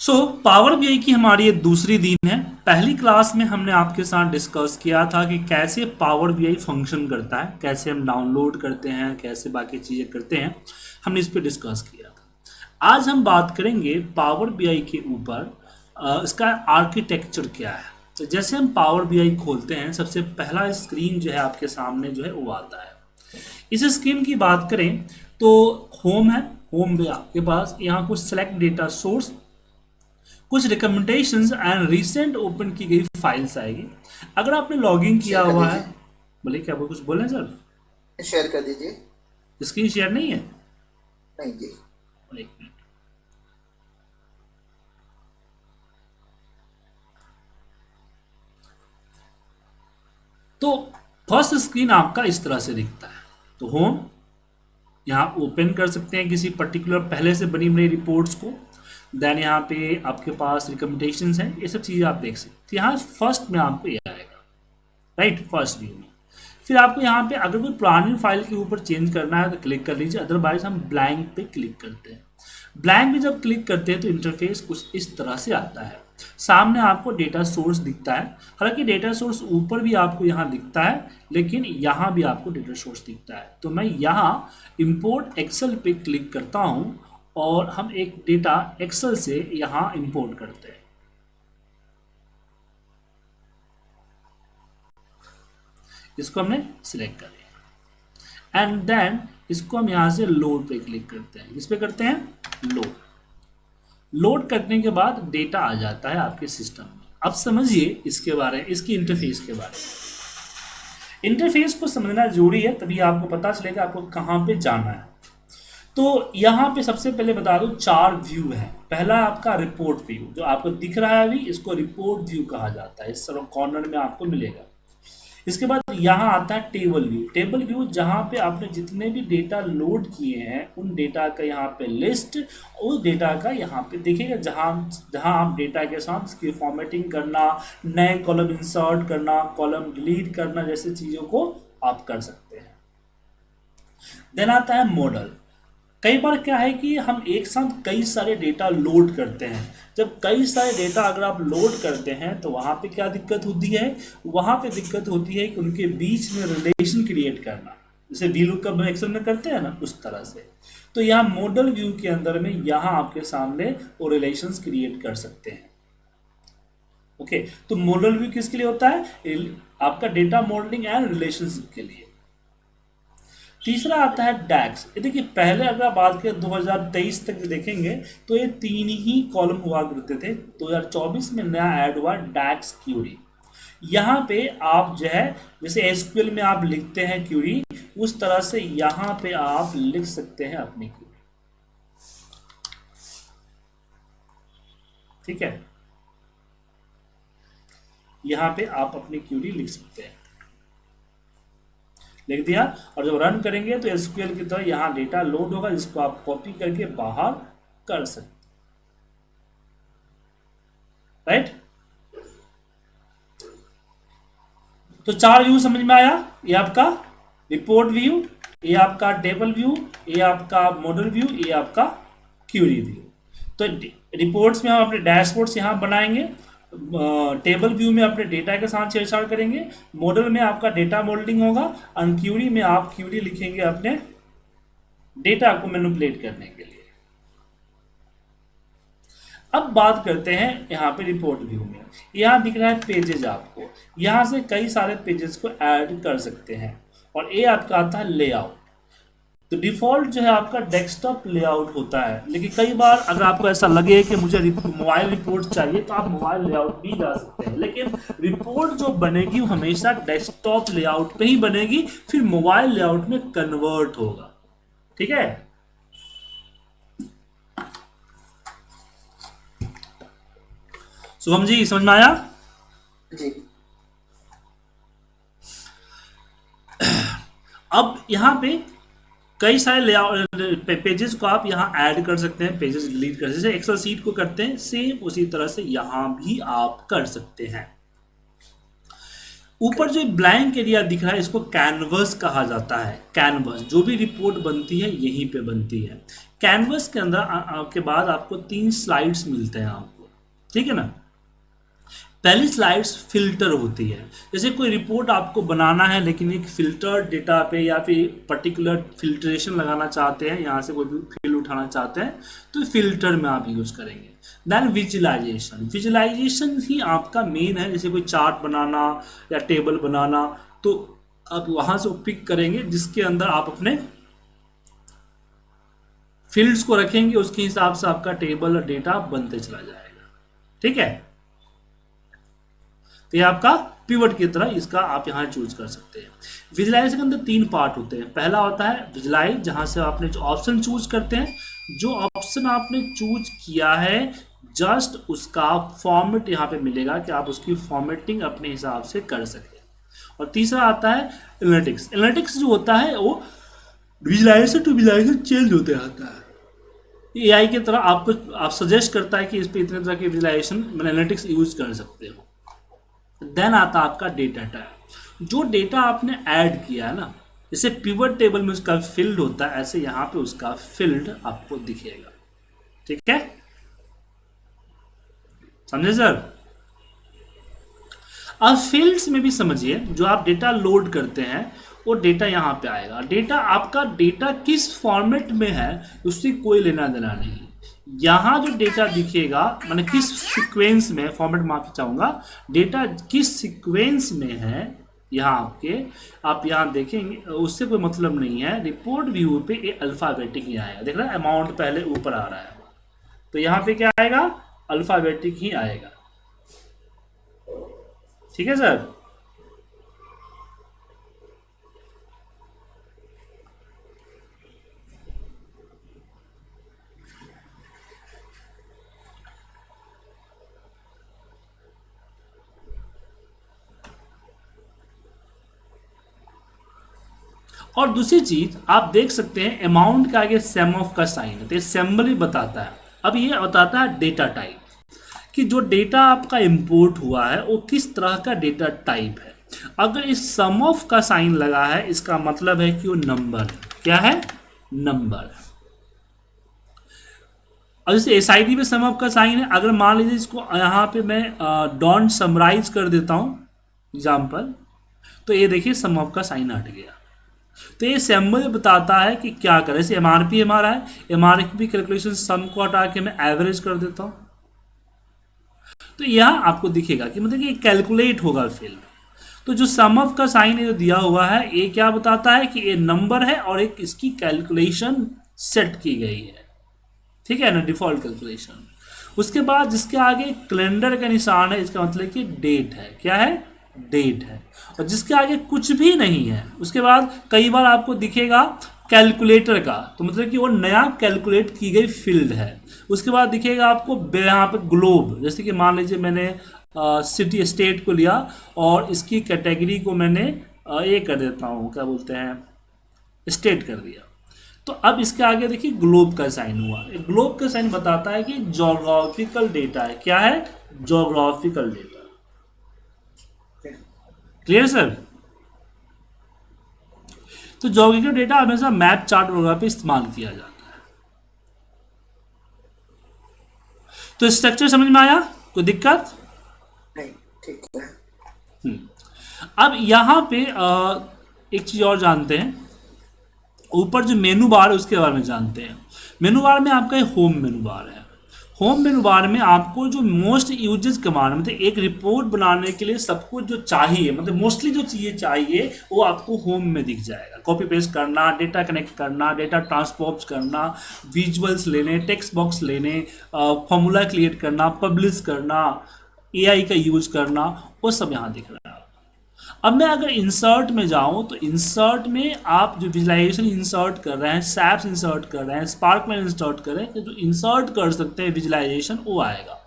So power BI की हमारी ये दूसरी दिन है। पहली क्लास में हमने आपके साथ डिस्कस किया था कि कैसे पावर बीआई फंक्शन करता है, कैसे हम डाउनलोड करते हैं, कैसे बाकी चीज़ें करते हैं, हमने इस पर डिस्कस किया था। आज हम बात करेंगे पावर बीआई के ऊपर, इसका आर्किटेक्चर क्या है। तो जैसे हम पावर बीआई खोलते हैं, सबसे पहला स्क्रीन जो है आपके सामने जो है वो आता है। इस स्क्रीन की बात करें तो होम है, होम में आपके पास यहाँ कुछ सेलेक्ट डेटा सोर्स, कुछ रिकमेंडेशंस एंड रिसेंट ओपन की गई फाइल्स आएगी। अगर आपने लॉगिन किया शेयर कर हुआ है, दीजिए। बोले क्या वो कुछ बोले सर? शेयर कर दीजिए। स्क्रीन शेयर नहीं है? नहीं जी। एक मिनट। तो फर्स्ट स्क्रीन आपका इस तरह से दिखता है। तो होम, यहाँ ओपन कर सकते हैं किसी पर्टिकुलर पहले से बनी बनी रिपोर्ट्स को। देन यहाँ पे आपके पास रिकमेंडेशंस हैं, ये सब चीज़ें आप देख सकते हैं। यहाँ फर्स्ट में आपको ये आएगा, राइट, फर्स्ट व्यू में। फिर आपको यहाँ पे अगर कोई पुरानी फाइल के ऊपर चेंज करना है तो क्लिक कर लीजिए, अदरवाइज हम ब्लैंक पे क्लिक करते हैं। ब्लैंक पे जब क्लिक करते हैं तो इंटरफेस कुछ इस तरह से आता है। सामने आपको डेटा सोर्स दिखता है, हालांकि डेटा सोर्स ऊपर भी आपको यहाँ दिखता है, लेकिन यहाँ भी आपको डेटा सोर्स दिखता है। तो मैं यहाँ इंपोर्ट एक्सेल पे क्लिक करता हूँ और हम एक डेटा एक्सेल से यहाँ इंपोर्ट करते हैं। इसको हमने सिलेक्ट कर लिया एंड देन इसको हम यहाँ से लोड पे क्लिक करते हैं। किस पे करते हैं? लोड। लोड करने के बाद डेटा आ जाता है आपके सिस्टम में। अब समझिए इसके बारे में, इसकी इंटरफेस के बारे में। इंटरफेस को समझना जरूरी है, तभी आपको पता चलेगा आपको कहाँ पे जाना है। तो यहाँ पे सबसे पहले बता दूं 4 व्यू है। पहला आपका रिपोर्ट व्यू, जो आपको दिख रहा है अभी, इसको रिपोर्ट व्यू कहा जाता है। इस तरह कॉर्नर में आपको मिलेगा। इसके बाद यहाँ आता है टेबल व्यू। टेबल व्यू जहाँ पे आपने जितने भी डेटा लोड किए हैं उन डेटा का यहाँ पे लिस्ट, उस डेटा का यहाँ पे देखिएगा, जहाँ जहाँ आप डेटा के साथ इसकी फॉर्मेटिंग करना, नए कॉलम इंसर्ट करना, कॉलम डिलीट करना जैसे चीज़ों को आप कर सकते हैं। देन आता है मॉडल। कई बार क्या है कि हम एक साथ कई सारे डेटा लोड करते हैं। जब कई सारे डेटा अगर आप लोड करते हैं तो वहाँ पे क्या दिक्कत होती है? वहाँ पे दिक्कत होती है कि उनके बीच में रिलेशन क्रिएट करना, जैसे वी लुकअप में एक्सेल में करते हैं ना, उस तरह से। तो यहाँ मॉडल व्यू के अंदर में यहाँ आपके सामने वो रिलेशंस क्रिएट कर सकते हैं। ओके, तो मॉडल व्यू किसके लिए होता है? आपका डेटा मॉडलिंग एंड रिलेशनशिप के लिए। तीसरा आता है डैक्स। ये देखिए, पहले अगर आप बात करें 2023 तक देखेंगे तो ये 3 ही कॉलम हुआ करते थे। 2024 में नया ऐड हुआ डैक्स क्यूरी। यहाँ पे आप जो है, जैसे एसक्यूएल में आप लिखते हैं क्यूरी, उस तरह से यहाँ पे आप लिख सकते हैं अपनी क्यूरी। ठीक है, यहाँ पे आप अपनी क्यूरी लिख सकते हैं। लिख दिया, और जब रन करेंगे तो एसक्यूएल की तरह यहाँ डेटा लोड होगा, जिसको आप कॉपी करके बाहर कर सकते हैं। राइट, तो 4 व्यू समझ में आया। ये आपका रिपोर्ट व्यू, ये आपका टेबल व्यू, ये आपका मॉडल व्यू, ये आपका क्यूरी व्यू। तो रिपोर्ट्स में हम अपने डैशबोर्ड्स यहाँ बनाएंगे, टेबल व्यू में अपने डेटा के साथ छेड़छाड़ करेंगे, मॉडल में आपका डेटा मॉडलिंग होगा, और क्यूरी में आप क्यूरी लिखेंगे अपने डेटा को मैनिपुलेट करने के लिए। अब बात करते हैं यहाँ पे रिपोर्ट व्यू में। यहाँ दिख रहा है पेजेस, आपको यहाँ से कई सारे पेजेस को ऐड कर सकते हैं। और ये आपका आता है लेआउट। तो डिफ़ॉल्ट जो है आपका डेस्कटॉप लेआउट होता है, लेकिन कई बार अगर आपको ऐसा लगे कि मुझे मोबाइल रिपोर्ट चाहिए तो आप मोबाइल लेआउट भी जा सकते हैं, लेकिन रिपोर्ट जो बनेगी वो हमेशा डेस्कटॉप लेआउट पे ही बनेगी, फिर मोबाइल लेआउट में कन्वर्ट होगा। ठीक है, शुभम जी समझ में आया? जी। अब यहाँ पे कई सारे लेआउट पेजेस को आप यहाँ ऐड कर सकते हैं, पेजेस डिलीट कर सकते हैं, जैसे एक्सेल सीट को करते हैं सेम उसी तरह से यहाँ भी आप कर सकते हैं। ऊपर जो ब्लैंक एरिया दिख रहा है इसको कैनवस कहा जाता है। कैनवस, जो भी रिपोर्ट बनती है यहीं पे बनती है। कैनवस के अंदर के बाद आपको 3 स्लाइड्स मिलते हैं आपको, ठीक है ना। पहली स्लाइड्स फिल्टर होती है, जैसे कोई रिपोर्ट आपको बनाना है लेकिन एक फिल्टर डेटा पे या फिर पर्टिकुलर फिल्ट्रेशन लगाना चाहते हैं, यहाँ से कोई भी फील्ड उठाना चाहते हैं तो फिल्टर में आप यूज़ करेंगे। देन विजुअलाइजेशन, विजुअलाइजेशन ही आपका मेन है, जैसे कोई चार्ट बनाना या टेबल बनाना तो आप वहाँ से पिक करेंगे जिसके अंदर आप अपने फील्ड्स को रखेंगे, उसके हिसाब से आपका टेबल और डेटा बनते चला जाएगा, ठीक है। तो ये आपका पिवट की तरह इसका आप यहाँ चूज कर सकते हैं। विजुलाइज के अंदर 3 पार्ट होते हैं। पहला होता है विजुलाइज, जहाँ से आपने जो ऑप्शन चूज करते हैं, जो ऑप्शन आपने चूज किया है जस्ट उसका फॉर्मेट यहाँ पे मिलेगा कि आप उसकी फॉर्मेटिंग अपने हिसाब से कर सकें। और तीसरा आता है एनालिटिक्स। एनालिटिक्स जो होता है वो विजुलाइजेशन टू विजुलाइजेशन चेंज होते रहता है। एआई की तरह आपको आप सजेस्ट करता है कि इस पे इतने तरह के विजुलाइजेशन एनालिटिक्स यूज कर सकते हो। देन आता है आपका डेटा टाइप, जो डेटा आपने ऐड किया है ना, जैसे पिवट टेबल में उसका फील्ड होता है, ऐसे यहाँ पे उसका फील्ड आपको दिखेगा, ठीक है, समझे सर। अब फील्ड्स में भी समझिए, जो आप डेटा लोड करते हैं वो डेटा यहाँ पे आएगा। डेटा आपका डेटा किस फॉर्मेट में है उससे कोई लेना देना नहीं। यहाँ जो डेटा दिखेगा मैंने किस सीक्वेंस में, फॉर्मेट माफी चाहूँगा, डेटा किस सीक्वेंस में है यहाँ आपके, आप यहाँ देखेंगे उससे कोई मतलब नहीं है। रिपोर्ट व्यू पे ये अल्फ़ाबेटिक ही आएगा, देख रहा है अमाउंट पहले ऊपर आ रहा है, तो यहाँ पे क्या आएगा, अल्फ़ाबेटिक ही आएगा, ठीक है सर। और दूसरी चीज आप देख सकते हैं अमाउंट के आगे सम ऑफ का साइन है, तो ये सिंबल ही बताता है। अब ये बताता है डेटा टाइप, कि जो डेटा आपका इंपोर्ट हुआ है वो किस तरह का डेटा टाइप है। अगर इस सम ऑफ का साइन लगा है इसका मतलब है कि वो नंबर है। क्या है, नंबर। और जैसे एसआईडी में सम ऑफ का साइन है, अगर मान लीजिए इसको यहाँ पे मैं डॉन्ट समराइज कर देता हूँ एग्जाम्पल, तो ये देखिए सम ऑफ का साइन हट गया। तो ये सिंबल बताता है कि क्या करें। जैसे एमआरपी हमारा है, एमआरपी कैलकुलेशन सम को हटा के मैं एवरेज कर देता हूँ, तो यहाँ आपको दिखेगा कि मतलब कि ये कैलकुलेट होगा फील्ड। तो जो सम ऑफ का साइन जो दिया हुआ है ये क्या बताता है कि ये नंबर है और एक इसकी कैलकुलेशन सेट की गई है, ठीक है ना, डिफॉल्ट कैलकुलेशन। उसके बाद जिसके आगे कैलेंडर का निशान है इसका मतलब कि डेट है। क्या है, डेट है। और जिसके आगे कुछ भी नहीं है उसके बाद कई बार आपको दिखेगा कैलकुलेटर का, तो मतलब कि वो नया कैलकुलेट की गई फील्ड है। उसके बाद दिखेगा आपको यहाँ पे ग्लोब, जैसे कि मान लीजिए मैंने सिटी स्टेट को लिया और इसकी कैटेगरी को मैंने ये कर देता हूँ, क्या बोलते हैं, स्टेट कर दिया। तो अब इसके आगे देखिए ग्लोब का साइन हुआ। ग्लोब का साइन बताता है कि जोग्राफिकल डेटा है। क्या है, जोग्राफिकल डेटा। Clear sir. तो जोग्राफिकल डेटा हमेशा मैप चार्ट वगैरह पे इस्तेमाल किया जाता है। तो स्ट्रक्चर समझ में आया, कोई दिक्कत नहीं, ठीक है। अब यहाँ पे एक चीज और जानते हैं, ऊपर जो मेनू बार है उसके बारे में जानते हैं। मेनू बार में आपका होम मेनू बार है। होम मेनू बार में आपको जो मोस्ट यूजेज कमांड, मतलब एक रिपोर्ट बनाने के लिए सब कुछ जो चाहिए, मतलब मोस्टली जो चीज़ें चाहिए वो आपको होम में दिख जाएगा। कॉपी पेस्ट करना, डेटा कनेक्ट करना, डेटा ट्रांसपोर्ट करना, विजुअल्स लेने, टेक्स्ट बॉक्स लेने, फॉर्मूला क्रिएट करना, पब्लिश करना, एआई का यूज करना, वो सब यहाँ दिख रहा है। अब मैं अगर इंसर्ट में जाऊं तो इंसर्ट में आप जो विजुअलाइजेशन इंसर्ट कर रहे हैं, सैप्स इंसर्ट कर रहे हैं, स्पार्कलाइन इंसर्ट कर रहे हैं, तो जो इंसर्ट कर सकते हैं विजुअलाइजेशन वो आएगा।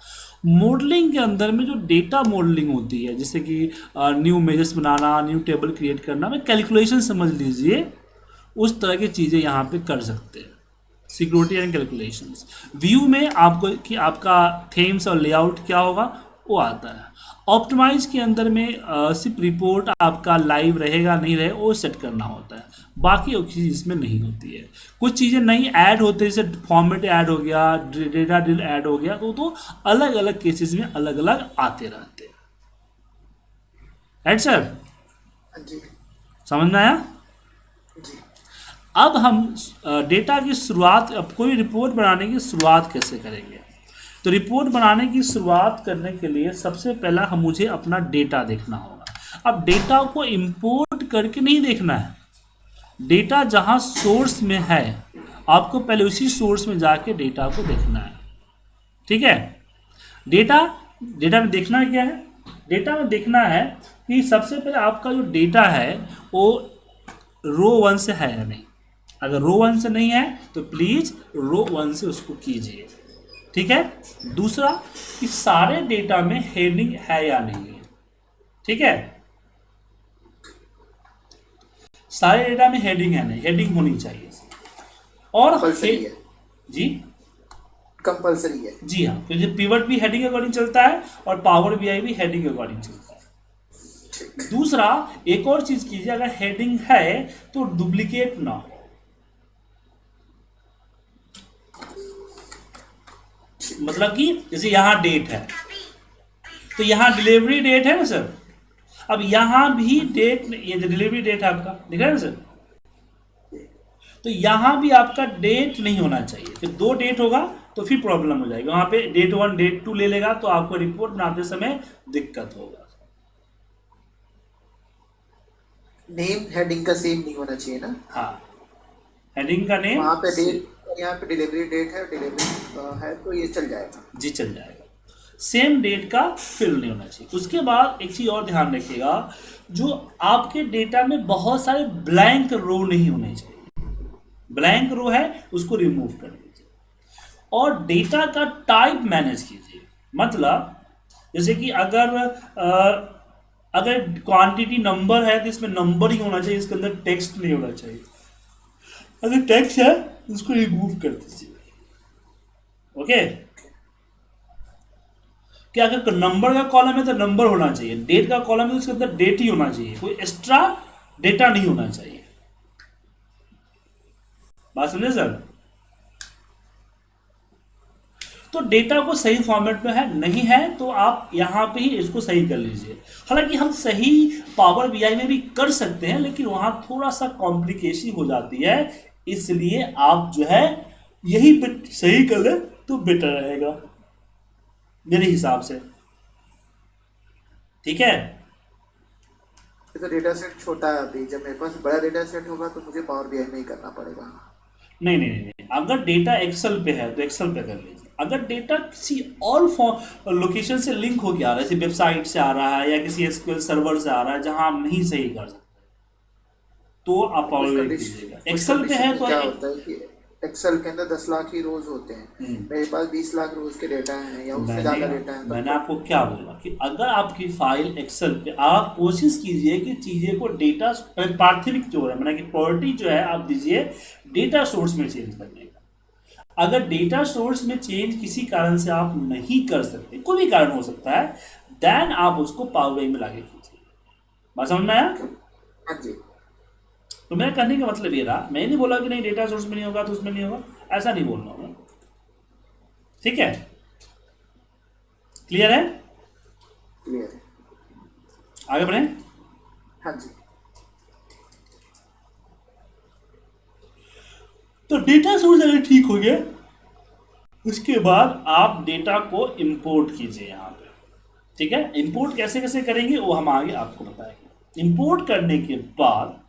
मॉडलिंग के अंदर में जो डेटा मॉडलिंग होती है, जैसे कि न्यू इमेजेस बनाना, न्यू टेबल क्रिएट करना, में कैलकुलेशन समझ लीजिए, उस तरह की चीज़ें यहाँ पे कर सकते हैं। Security and calculations. व्यू में आपको कि आपका थीम्स और लेआउट क्या होगा वो आता है। ऑप्टिमाइज के अंदर में सिर्फ रिपोर्ट आपका लाइव रहेगा नहीं रहे वो सेट करना होता है, बाकी और चीज़ इसमें नहीं होती है। कुछ चीज़ें नहीं ऐड होते, जैसे फॉर्मेट ऐड हो गया, डेटा ड्रिल ऐड हो गया, तो अलग अलग केसेस में अलग अलग आते रहते हैं। राइट सर, हाँ जी समझ में आया? जी। अब हम डेटा की शुरुआत, अब कोई रिपोर्ट बनाने की शुरुआत कैसे करेंगे? तो रिपोर्ट बनाने की शुरुआत करने के लिए सबसे पहला मुझे अपना डेटा देखना होगा। अब डेटा को इंपोर्ट करके नहीं देखना है, डेटा जहाँ सोर्स में है आपको पहले उसी सोर्स में जाके डेटा को देखना है। ठीक है? डेटा डेटा में देखना क्या है? डेटा में देखना है कि सबसे पहले आपका जो डेटा है वो रो 1 से है या नहीं। अगर रो 1 से नहीं है तो प्लीज़ रो 1 से उसको कीजिए। ठीक है? दूसरा कि सारे डेटा में हेडिंग है या नहीं है। ठीक है? सारे डेटा में हेडिंग है नहीं, हेडिंग होनी चाहिए। और कंपल्सरी है, जी कंपल्सरी है। जी हाँ, क्योंकि पिवट भी हेडिंग अकॉर्डिंग चलता है और पावर बीआई भी हेडिंग अकॉर्डिंग चलता है। ठीक। दूसरा एक और चीज कीजिए, अगर हेडिंग है तो डुप्लीकेट ना हो। मतलब कि जैसे यहाँ डेट है तो यहाँ डिलीवरी डेट है ना सर, अब यहाँ भी डेट, ये डिलीवरी डेट है आपका, दिख रहा है ना सर, तो यहाँ भी आपका डेट नहीं होना चाहिए। फिर 2 डेट होगा तो फिर प्रॉब्लम हो जाएगी, वहाँ पे डेट 1 डेट 2 ले लेगा तो आपको रिपोर्ट बनाते समय दिक्कत होगा। नेम हेडिंग का सेम नहीं होना चाहिए ना। हाँ, हेडिंग का नेम वहाँ पे डेट, यहाँ पे डिलीवरी डेट है, डिलीवरी है तो ये चल जाएगा। जी चल जाएगा, सेम डेट का फिल नहीं होना चाहिए। उसके बाद एक चीज़ और ध्यान रखिएगा, जो आपके डेटा में बहुत सारे ब्लैंक रो नहीं होने चाहिए। ब्लैंक रो है उसको रिमूव कर दीजिए। और डेटा का टाइप मैनेज कीजिए, मतलब जैसे कि अगर क्वांटिटी नंबर है तो इसमें नंबर ही होना चाहिए, इसके अंदर टेक्स्ट नहीं होना चाहिए। अगर टेक्स्ट है उसको रिमूव कर दीजिए। ओके, कि अगर नंबर का कॉलम है तो नंबर होना चाहिए, डेट का कॉलम है तो उसके अंदर डेट ही होना चाहिए, कोई एक्स्ट्रा डेटा नहीं होना चाहिए। बात समझे सर? तो डेटा को सही फॉर्मेट में है नहीं है तो आप यहां पे ही इसको सही कर लीजिए। हालांकि हम सही पावर बीआई में भी कर सकते हैं, लेकिन वहां थोड़ा सा कॉम्प्लिकेशन हो जाती है, इसलिए आप जो है यही सही कर ले तो बेटर रहेगा मेरे हिसाब से। ठीक है? ये तो डेटा सेट छोटा है अभी, जब मेरे पास बड़ा डेटा सेट होगा तो मुझे पावर बीआई में ही करना पड़ेगा। नहीं नहीं नहीं, अगर डेटा एक्सेल पे है तो एक्सेल पे कर लीजिए। अगर डेटा किसी और लोकेशन से लिंक हो के आ रहा है, जैसे वेबसाइट से आ रहा है या किसी एसक्यूएल सर्वर से आ रहा है जहां आप नहीं सही कर सकते, तो आप पावर बीआई कीजिएगा। एक्सेल पे है तो क्या होता है कि एक्सेल के अंदर 10 लाख ही रोज होते हैं, मेरे पास 20 लाख रोज के डेटा हैं या उससे ज्यादा डेटा है। मैंने आपको क्या बोला कि अगर आपकी फाइल एक्सेल पे, आप कोशिश कीजिए कि चीजें को डेटा प्राथमिक जो है, मैंने कि प्रायोरिटी जो है आप दीजिए डेटा सोर्स में चेंज करने का। अगर डेटा सोर्स में चेंज किसी कारण से आप नहीं कर सकते, कोई भी कारण हो सकता है, देन आप उसको पावर बीआई में लाके कीजिए। बात समझ में आया? हाँ जी। तो मेरा कहने का मतलब ये रहा, मैं नहीं बोला कि नहीं डेटा सोर्स में नहीं होगा तो उसमें नहीं होगा, ऐसा नहीं बोल रहा हूं मैं। ठीक है? क्लियर है? क्लियर है। आगे बढ़े। हाँ जी। तो डेटा सोर्स अगर ठीक हो गया, उसके बाद आप डेटा को इंपोर्ट कीजिए यहाँ पे। ठीक है? इंपोर्ट कैसे कैसे करेंगे वो हम आगे आपको बताएंगे। इंपोर्ट करने के बाद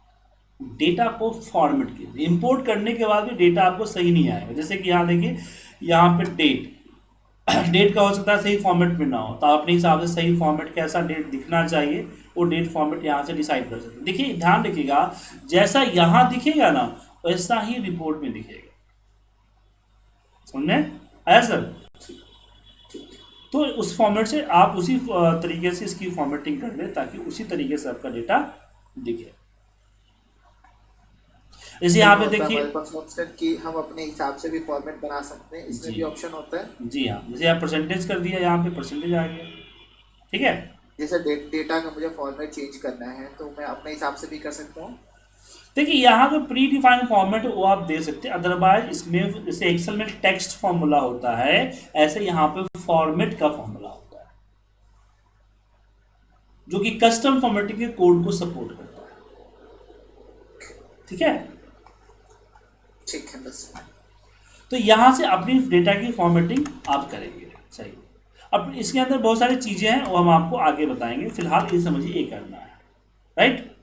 डेटा को फॉर्मेट कीजिए। इंपोर्ट करने के बाद भी डेटा आपको सही नहीं आएगा, जैसे कि यहाँ देखिए, यहाँ पे डेट का हो सकता है सही फॉर्मेट में ना हो, तो आप अपने हिसाब से सही फॉर्मेट कैसा डेट दिखना चाहिए वो डेट फॉर्मेट यहाँ से डिसाइड कर सकते हैं। देखिए ध्यान रखिएगा, जैसा यहाँ दिखेगा ना वैसा ही रिपोर्ट में दिखेगा। समझ में आया सर? तो उस फॉर्मेट से आप उसी तरीके से इसकी फॉर्मेटिंग कर लें ताकि उसी तरीके से आपका डेटा दिखे। जैसे यहाँ पे देखिए, हमारे पास ऑप्शन कि हम अपने हिसाब से भी फॉर्मेट बना सकते हैं, इसमें भी ऑप्शन होता है। जी हाँ, जैसे आप परसेंटेज कर दिया, यहाँ पे परसेंटेज आ गया। ठीक है। जैसे डेटा का मुझे फॉर्मेट चेंज करना है तो मैं अपने हिसाब से भी कर सकता हूँ। देखिए यहाँ जो प्री डिफाइंड फॉर्मेट है वो आप दे सकते हैं, अदरवाइज इसमें जैसे एक्सेल में टेक्स्ट फॉर्मूला होता है, ऐसे यहाँ पे फॉर्मेट का फॉर्मूला होता है जो कि कस्टम फॉर्मेटिंग के कोड को सपोर्ट करता है। ठीक है। ठीक है बस। तो यहाँ से अपनी डेटा की फॉर्मेटिंग आप करेंगे। सही। अब इसके अंदर बहुत सारी चीजें हैं वो हम आपको आगे बताएंगे, फिलहाल ये समझिए ये करना है। राइट।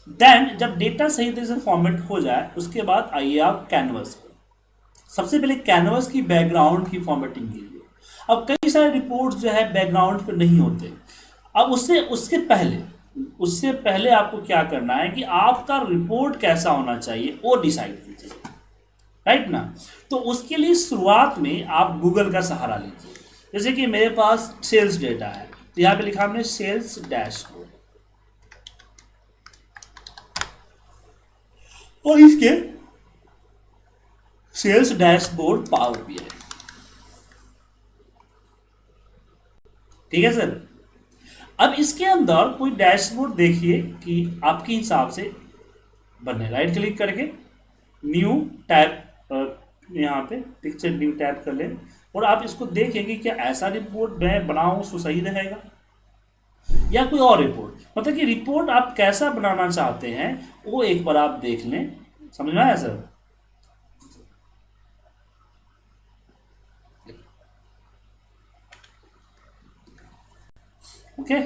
देन जब डेटा सही तरह से फॉर्मेट हो जाए उसके बाद आइए आप कैनवस पे। सबसे पहले कैनवस की बैकग्राउंड की फॉर्मेटिंग कीजिए। अब कई सारे रिपोर्ट्स जो है बैकग्राउंड पे नहीं होते। अब उससे उससे पहले आपको क्या करना है कि आपका रिपोर्ट कैसा होना चाहिए वो डिसाइड कीजिए। राइट ना। तो उसके लिए शुरुआत में आप गूगल का सहारा लीजिए। जैसे कि मेरे पास सेल्स डेटा है तो यहाँ पे लिखा हमने सेल्स डैशबोर्ड, और इसके सेल्स डैशबोर्ड पावर बीआई। ठीक है सर। अब इसके अंदर कोई डैशबोर्ड देखिए कि आपके हिसाब से बने। राइट क्लिक करके न्यू टैब, यहाँ पे पिक्चर न्यू टैब कर लें और आप इसको देखें कि क्या ऐसा रिपोर्ट मैं बनाऊं तो सही रहेगा या कोई और रिपोर्ट, मतलब कि रिपोर्ट आप कैसा बनाना चाहते हैं वो एक बार आप देख लें। समझ में आया सर। ओके।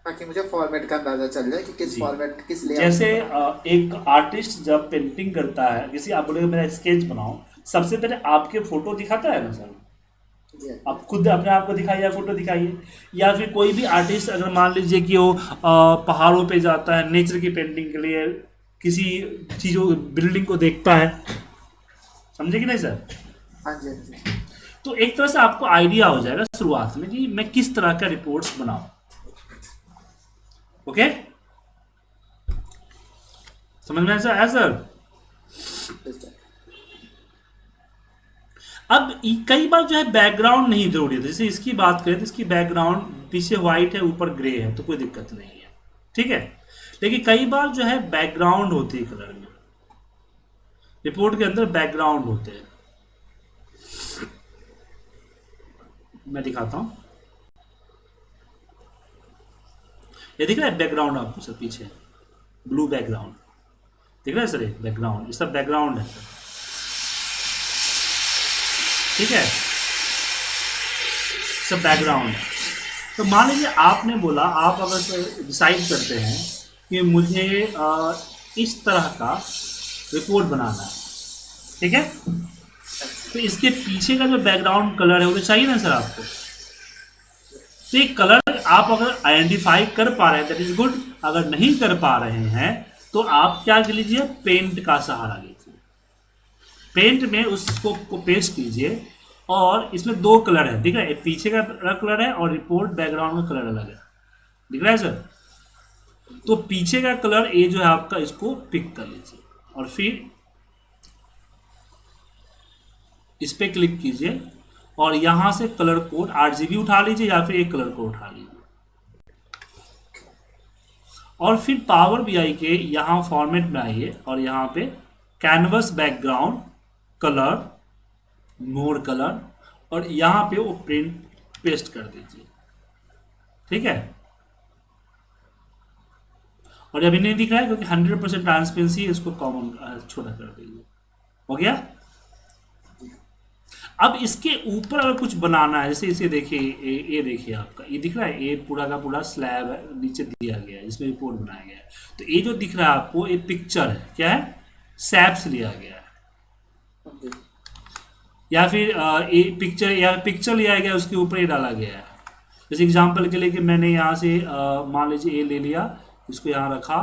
ताकि मुझे फॉर्मेट का अंदाजा चल जाए कि किस जी। फॉर्मेट किस लेआउट जैसे में बनाना एक आर्टिस्ट जब पेंटिंग करता है, किसी आप बोले मेरा स्केच बनाओ, सबसे पहले आपके फोटो दिखाता है ना सर। है। जी आप खुद अपने आप को दिखाइए, फोटो दिखाइए। या फिर कोई भी आर्टिस्ट अगर मान लीजिए कि वो पहाड़ों पे जाता है नेचर की पेंटिंग के लिए, किसी चीज़ों बिल्डिंग को देखता है, समझे कि नहीं सर। हाँ जी हाँ जी। तो एक तरह से आपको आइडिया हो जाएगा शुरुआत में कि मैं किस तरह का रिपोर्ट्स बनाऊं। ओके। समझ में आया सर। ठीक है। अब कई बार जो है बैकग्राउंड नहीं जरूरी है, जैसे इसकी बात करें तो इसकी बैकग्राउंड पीछे व्हाइट है ऊपर ग्रे है तो कोई दिक्कत नहीं है। ठीक है। लेकिन कई बार जो है बैकग्राउंड होती है कलर में, रिपोर्ट के अंदर बैकग्राउंड होते हैं। मैं दिखाता हूं, ये दिख रहा है बैकग्राउंड आपको सर पीछे, ब्लू बैकग्राउंड दिख रहा है सर। एक बैकग्राउंड, ये सब बैकग्राउंड है सर। ठीक है, सब बैकग्राउंड है। तो मान लीजिए आपने बोला, आप अगर डिसाइड करते हैं कि मुझे इस तरह का रिपोर्ट बनाना है, ठीक है, तो इसके पीछे का जो बैकग्राउंड कलर है वो तो चाहिए ना सर आपको। तो ये कलर आप अगर आइडेंटिफाई कर पा रहे हैं दैट इज गुड, अगर नहीं कर पा रहे हैं तो आप क्या कर लीजिए, पेंट का सहारा लीजिए। पेंट में उसको को पेस्ट कीजिए और इसमें दो कलर है, ठीक है, एक पीछे का कलर है और रिपोर्ट बैकग्राउंड का कलर अलग है, दिख रहा है सर। तो पीछे का कलर ये जो है आपका, इसको पिक कर लीजिए और फिर इस पे क्लिक कीजिए और यहां से कलर कोड RGB उठा लीजिए या फिर एक कलर कोड उठा लीजिए और फिर पावर बीआई के यहाँ फॉर्मेट में आइए और यहाँ पे canvas background colour, more colour, और यहाँ पे वो प्रिंट पेस्ट कर दीजिए। ठीक है। और अभी नहीं दिख रहा है क्योंकि 100% ट्रांसपेरेंसी है, इसको कॉमन छोटा कर दीजिए। हो गया। अब इसके ऊपर अगर कुछ बनाना है, जैसे इसे देखिए, ये देखिए आपका ये दिख रहा है, ये पूरा का पूरा स्लैब है नीचे दिया गया है जिसमें रिपोर्ट बनाया गया है। तो ये जो दिख रहा है आपको, ये पिक्चर है, क्या है, सैप से लिया गया है, या फिर ये पिक्चर या पिक्चर लिया गया उसके ऊपर ये डाला गया है। जैसे एग्जांपल के लिए कि मैंने यहाँ से मान लीजिए ये ले लिया, इसको यहाँ रखा,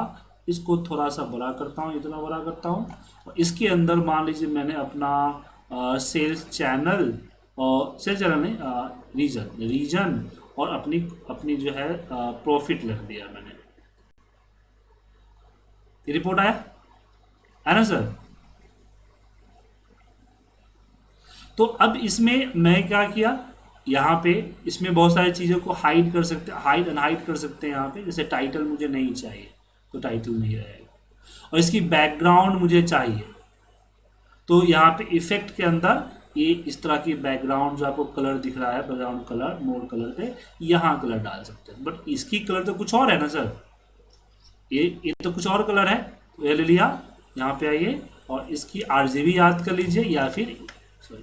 इसको थोड़ा सा बड़ा करता हूँ, इतना बड़ा करता हूँ, और इसके अंदर मान लीजिए मैंने अपना सेल्स चैनल, और सेल्स चैनल नहीं, रीजन और अपनी अपनी जो है प्रॉफिट लिख दिया मैंने। ये रिपोर्ट आया है ना सर। तो अब इसमें मैं क्या किया, यहाँ पे इसमें बहुत सारी चीज़ों को हाइड कर सकते हैं, हाइड अनहाइड कर सकते हैं यहाँ पे। जैसे टाइटल मुझे नहीं चाहिए तो टाइटल नहीं रहेगा, और इसकी बैकग्राउंड मुझे चाहिए तो यहाँ पे इफेक्ट के अंदर ये इस तरह की बैकग्राउंड जो आपको कलर दिख रहा है, बैकग्राउंड कलर मोड कलर पे यहाँ कलर डाल सकते हैं। बट इसकी कलर तो कुछ और है ना सर, ये तो कुछ और कलर है। तो ये ले लिया, यहाँ पे आइए और इसकी आरजीबी याद कर लीजिए, या फिर सॉरी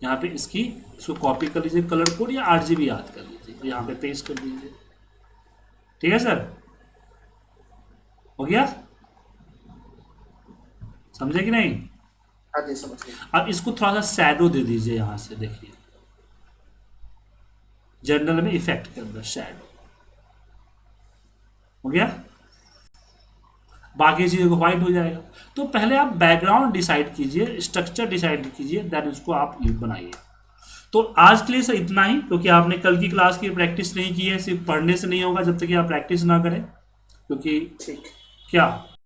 यहाँ पे इसको कॉपी कर लीजिए कलर कोड, या आरजीबी याद कर लीजिए, यहाँ पे पेस्ट कर दीजिए। ठीक है सर, हो गया, समझे कि नहीं? हाँ जी समझ गया। अब इसको थोड़ा सा शैडो दे दीजिए, यहां से देखिए जनरल में इफेक्ट के अंदर शैडो, हो गया। बाकी चीज़ों को व्हाइट हो जाएगा। तो पहले आप बैकग्राउंड डिसाइड कीजिए, स्ट्रक्चर डिसाइड कीजिए, देन उसको आप बनाइए। तो आज के लिए सर इतना ही, क्योंकि आपने कल की क्लास की प्रैक्टिस नहीं की है, सिर्फ पढ़ने से नहीं होगा जब तक कि आप प्रैक्टिस ना करें, क्योंकि ठीक। क्या